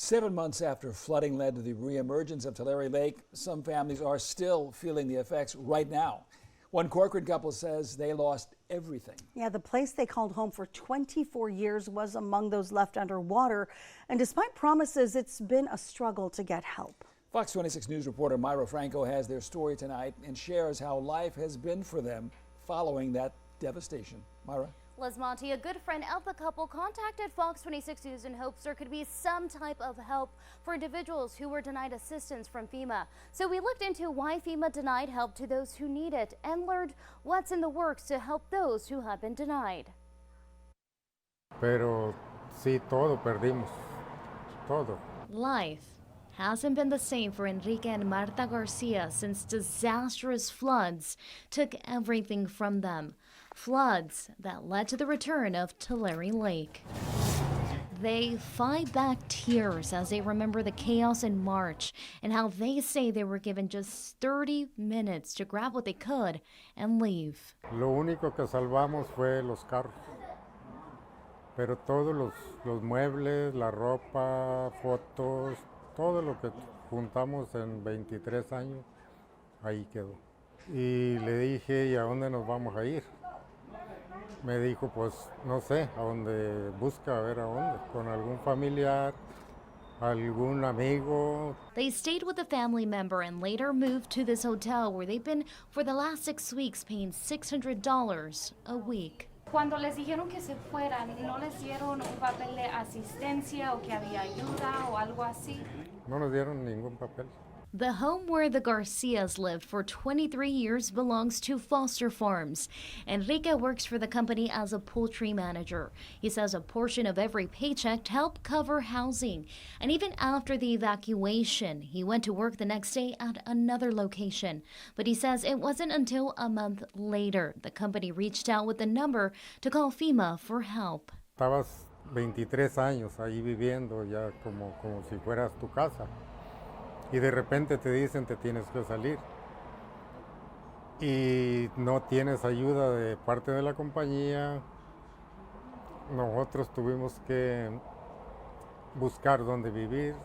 7 months after flooding led to the re-emergence of Tulare Lake, some families are still feeling the effects right now. One Corcoran couple says they lost everything. Yeah, the place they called home for 24 years was among those left underwater. And despite promises, it's been a struggle to get help. Fox 26 News reporter Myra Franco has their story tonight and shares how life has been for them following that devastation. Myra? Liz Monty, a good friend of the couple, contacted Fox 26 News in hopes there could be some type of help for individuals who were denied assistance from FEMA. So we looked into why FEMA denied help to those who need it and learned what's in the works to help those who have been denied. Pero sí, todo perdimos, todo. Life hasn't been the same for Enrique and Marta Garcia since disastrous floods took everything from them. Floods that led to the return of Tulare Lake. They fight back tears as they remember the chaos in March and how they say they were given just 30 minutes to grab what they could and leave. Lo único que salvamos fue los carros, pero todos los muebles, la ropa, fotos, todo lo que juntamos en 23 años, ahí quedó. Y le dije, ¿y a dónde nos vamos a ir? Me dijo, pues no sé, a dónde busca, a ver a dónde, con algún familiar, algún amigo. They stayed with a family member and later moved to this hotel where they've been for the last 6 weeks paying $600 a week. Cuando les dijeron que se fueran, ¿no les dieron un papel de asistencia o que había ayuda o algo así? No nos dieron ningún papel. The home where the Garcias lived for 23 years belongs to Foster Farms. Enrique works for the company as a poultry manager. He says a portion of every paycheck helped cover housing. And even after the evacuation, he went to work the next day at another location. But he says it wasn't until a month later the company reached out with the number to call FEMA for help. Estabas 23 años ahí viviendo ya como si fueras tu casa. Y de repente te dicen te tienes que salir y no tienes ayuda de parte de la compañía. Nosotros tuvimos que buscar dónde vivir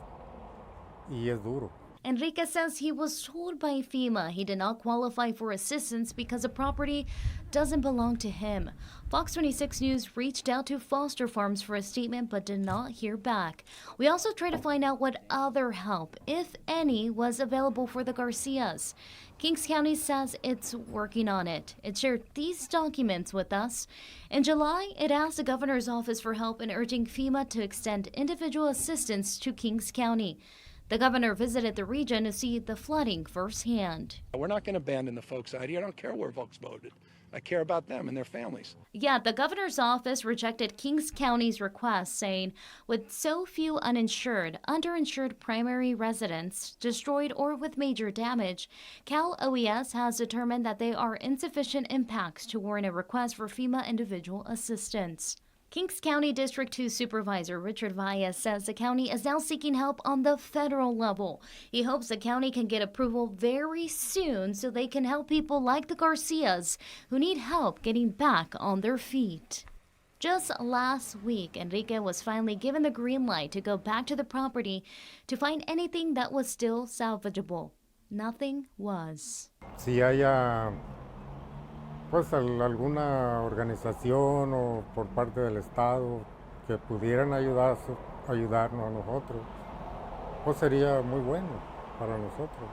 y es duro. Enrique says he was told by FEMA he did not qualify for assistance because the property doesn't belong to him. Fox 26 News reached out to Foster Farms for a statement but did not hear back. We also tried to find out what other help, if any, was available for the Garcias. Kings County says it's working on it. It shared these documents with us. In July, it asked the governor's office for help in urging FEMA to extend individual assistance to Kings County. The governor visited the region to see the flooding firsthand. We're not going to abandon the folks out here. I don't care where folks voted. I care about them and their families. Yet the governor's office rejected Kings County's request, saying with so few uninsured, underinsured primary residents destroyed or with major damage, Cal OES has determined that they are insufficient impacts to warrant a request for FEMA individual assistance. Kings County District 2 Supervisor Richard V says the county is now seeking help on the federal level. He hopes the county can get approval very soon so they can help people like the Garcias who need help getting back on their feet. Just last week, Enrique was finally given the green light to go back to the property to find anything that was still salvageable. Nothing was. Si haya pues alguna organización o por parte del Estado que pudieran ayudarnos a nosotros, pues sería muy bueno para nosotros.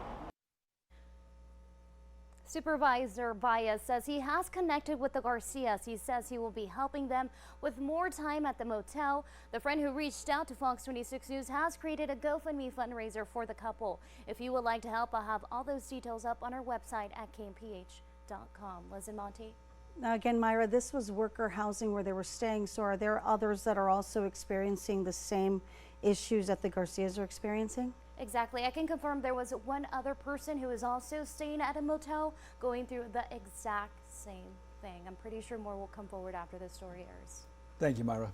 Supervisor V says he has connected with the Garcias. He says he will be helping them with more time at the motel. The friend who reached out to Fox 26 News has created a GoFundMe fundraiser for the couple. If you would like to help, I'll have all those details up on our website at KMPH.com. Liz and Monty. Now again, Myra, this was worker housing where they were staying. So are there others that are also experiencing the same issues that the Garcias are experiencing? Exactly. I can confirm there was one other person who is also staying at a motel going through the exact same thing. I'm pretty sure more will come forward after this story airs. Thank you, Myra.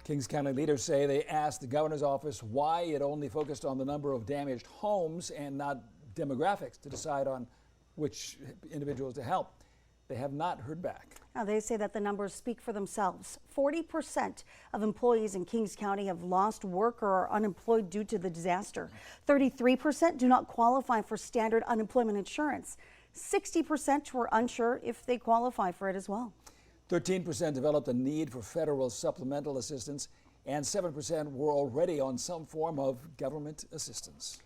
Kings County leaders say they asked the governor's office why it only focused on the number of damaged homes and not demographics to decide on which individuals to help. they have not heard back. Now, they say that the numbers speak for themselves. 40% of employees in Kings County have lost work or are unemployed due to the disaster. 33% do not qualify for standard unemployment insurance. 60% were unsure if they qualify for it as well. 13% developed a need for federal supplemental assistance, and 7% were already on some form of government assistance.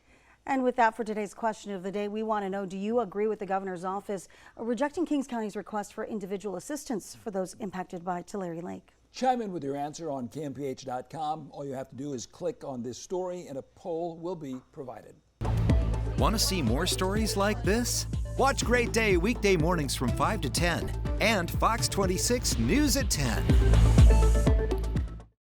And with that, for today's question of the day, we want to know, do you agree with the governor's office rejecting Kings County's request for individual assistance for those impacted by Tulare Lake? Chime in with your answer on KMPH.com. All you have to do is click on this story and a poll will be provided. Want to see more stories like this? Watch Great Day weekday mornings from 5 to 10 and Fox 26 News at 10.